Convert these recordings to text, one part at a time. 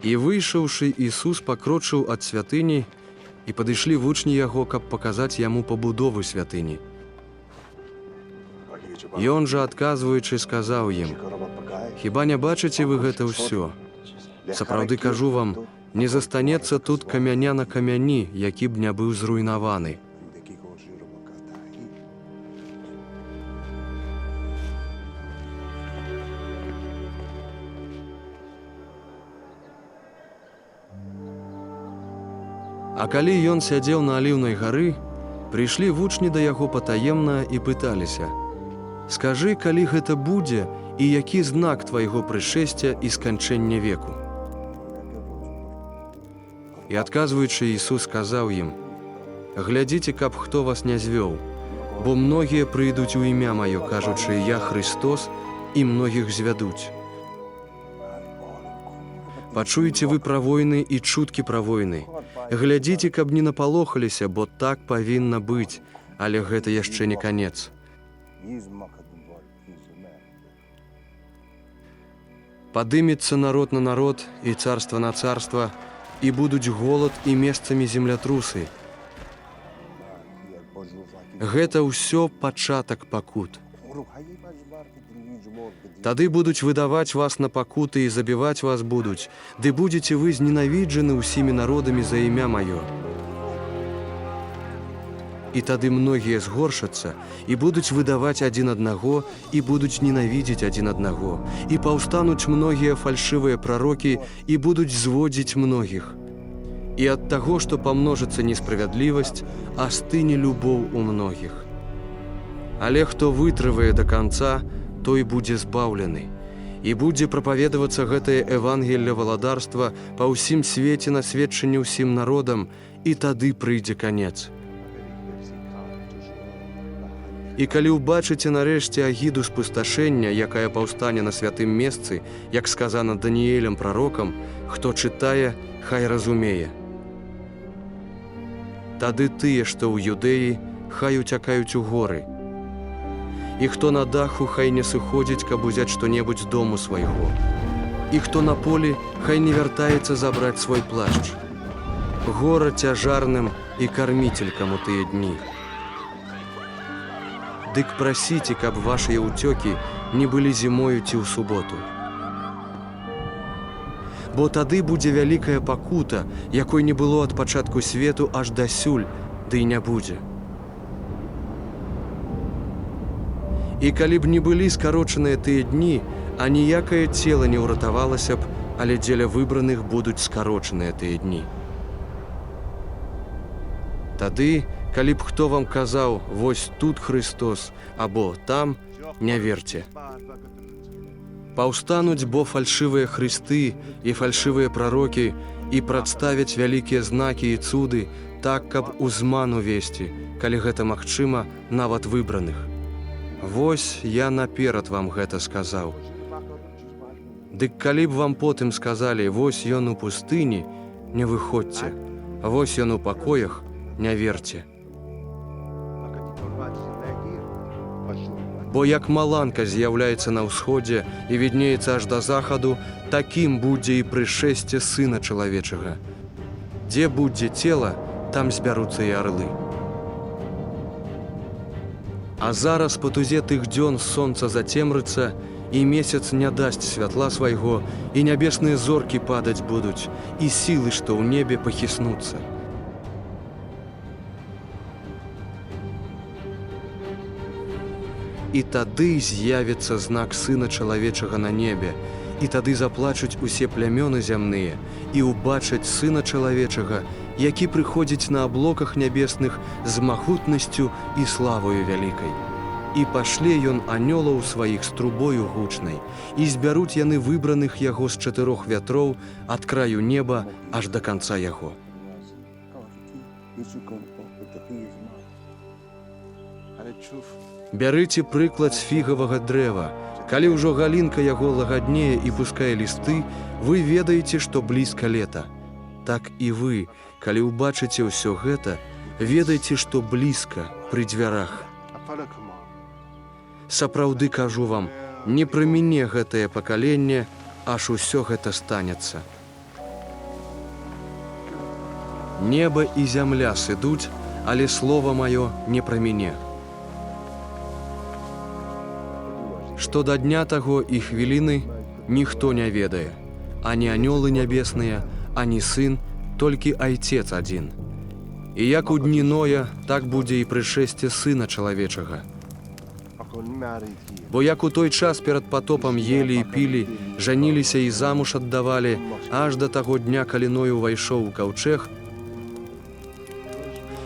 І выйшаўшы, Ісус пакрочыў ад святыні, і падышлі вучні яго, каб паказаць яму пабудову святыні. Ён жа, адказваючы, сказаў ім: «Хіба не бачыце вы гэта ўсё? Сапраўды кажу вам, не застанецца тут камяня на камяні, які б не быў зруйнаваны». А калі ён сядзеў на Аліўнай гары, прыйшлі вучні да яго патаемна і пыталіся: «Скажы, калі гэта будзе, і які знак твайго прышэсця і сканчэння веку?» І адказваючы, Ісус сказаў ім: «Глядзіце, каб хто вас не звёў, бо многія прыйдуць у імя маё, кажучы: «Я Христос», і многіх звядуць. Пачуеце вы пра войны і чуткі пра войны. Глядзіце, каб не напалохаліся, бо так павінна быць, але гэта яшчэ не канец. Падымецца народ на народ і царства на царства, і будуць голад і месцамі землятрусы. Гэта ўсё пачатак пакут. Тады будуць выдаваць вас на пакуты і забіваць вас будуць, ды будзеце вы зненавіджаны ўсімі народамі за імя маё. І тады многія згоршацца і будуць выдаваць адзін аднаго і будуць ненавідзець адзін аднаго, і паўстануць многія фальшывыя прарокі і будуць зводзіць многіх. І ад таго, што памножыцца несправядлівасць, астыне любоў у многіх. Але хто вытрывае да канца, той будзе збаўлены. І будзе прапаведавацца гэтае Евангелле валадарства па ўсім свеце на сведчанне ўсім народам, і тады прыйдзе канец. І калі ўбачыце нарэшце агіду спусташэння, якая паўстане на святым месцы, як сказана Даніэлем прарокам, хто чытае, хай разумее. Тады тыя, што ў Юдэі, хай уцякаюць у горы. І хто на даху, хай не сыходзіць, каб узяць што-небудзь з дому свайго. І хто на полі, хай не вяртаецца забраць свой плашч. Гора цяжарным і карміцелькам у тыя дні. Дык прасіце, каб вашыя ўцёкі не былі зімою ці ў суботу. Бо тады будзе вялікая пакута, якой не было ад пачатку свету аж дасюль, ды і не будзе. І калі б не былі скарочаныя тыя дні, а ніякае цела не ўратавалася б, але дзеля выбраных будуць скарочаныя тыя дні. Тады, калі б хто вам казаў: «Вось тут Христос», або «там», не верце. Паўстануць бо фальшывыя хрысты і фальшывыя прарокі і прадставяць вялікія знакі і цуды, так, каб узман увесці, калі гэта магчыма, нават выбраных. Вось я наперад вам гэта сказаў. Дык калі б вам потым сказалі: «Вось ён у пустыні», не выходзьце, «Вось ён у пакоях», не верце. Бо як маланка з'яўляецца на ўсходзе і віднеецца аж да захаду, такім будзе і прышэсце Сына Чалавечага. Дзе будзе цела, там збяруцца і арлы. А зараз па тузе тых дзён сонца зацемрыцца, і месяц не дасць святла свайго, і нябесныя зоркі падаць будуць, і сілы, што ў небе, пахіснуцца. І тады з'явіцца знак Сына Чалавечага на небе, і тады заплачуць усе плямёны зямныя, і ўбачаць Сына Чалавечага, які прыходзіць на аблоках нябесных з магутнасцю і славою вялікай. І пашле ён анёлаў сваіх з трубою гучнай, і збяруць яны выбраных яго з 4 вятроў ад краю неба аж да канца яго. Бярыце прыклад з фігавага дрэва. Калі ўжо галінка яго лагаднее і пускае лісты, вы ведаеце, што блізка лета. Так і вы, калі ўбачыце ўсё гэта, ведайце, што блізка пры дзвярах. Сапраўды кажу вам, не прыміне гэтае пакаленне, аж усё гэта станецца. Неба і зямля сыдуць, але слова маё не праміне. Што да дня таго і хвіліны ніхто не ведае, ані анёлы нябесныя, ані сын, толькі Айцец адзін. І як у дні Ноя, так будзе і прышэсце Сына Чалавечага. Бо як у той час перад патопам елі і пілі, жаніліся і замуж аддавалі, аж да таго дня, калі Ной увайшоў у каўчэг,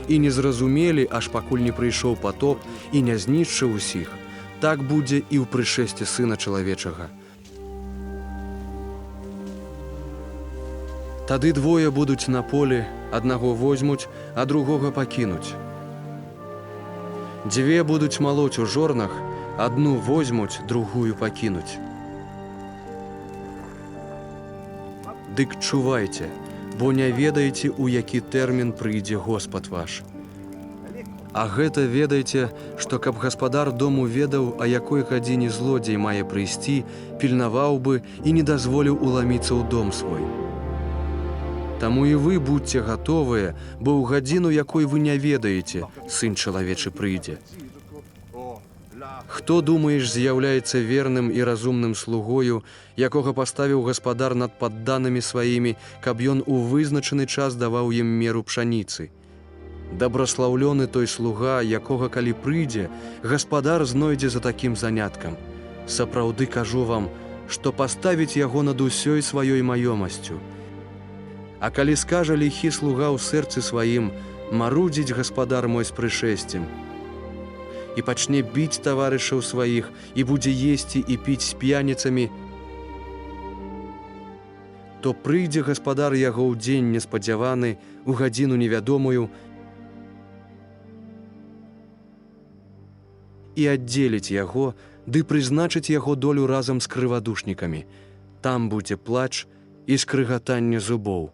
і не зразумелі, аж пакуль не прыйшоў патоп і не знішчыў усіх, так будзе і ў прышэсці Сына Чалавечага. Тады двое будуць на полі, аднаго возьмуць, а другога пакінуць. Дзве будуць малоць у жорнах, адну возьмуць, другую пакінуць. Дык чувайце, бо не ведаеце, у які тэрмін прыйдзе Господ ваш. А гэта ведайце, што каб гаспадар дому ведаў, а якой гадзіне злодзей мае прыйсці, пільнаваў бы і не дазволіў уламіцца ў дом свой. Таму і вы будьце гатовыя, бо ў гадзіну, якой вы не ведаеце, Сын Чалавечы прыйдзе. Хто, думаеш, з'яўляецца верным і разумным слугою, якога паставіў гаспадар над падданымі сваімі, каб ён у вызначаны час даваў ім меру пшаніцы? Дабраслаўлёны той слуга, якога, калі прыйдзе, гаспадар знойдзе за такім заняткам. Сапраўды кажу вам, што паставіць яго над усёй сваёй маёмасцю. А калі скажа ліхі слуга ў сэрцы сваім, марудзіць гаспадар мой з прышэсцем, і пачне біць таварышаў сваіх, і будзе есці і піць з п'яніцамі, то прыйдзе гаспадар яго ў дзень неспадзяваны, у гадзіну невядомую, і аддзеліць яго, ды прызначыць яго долю разам з крывадушнікамі. Там будзе плач і скрыгатанне зубоў.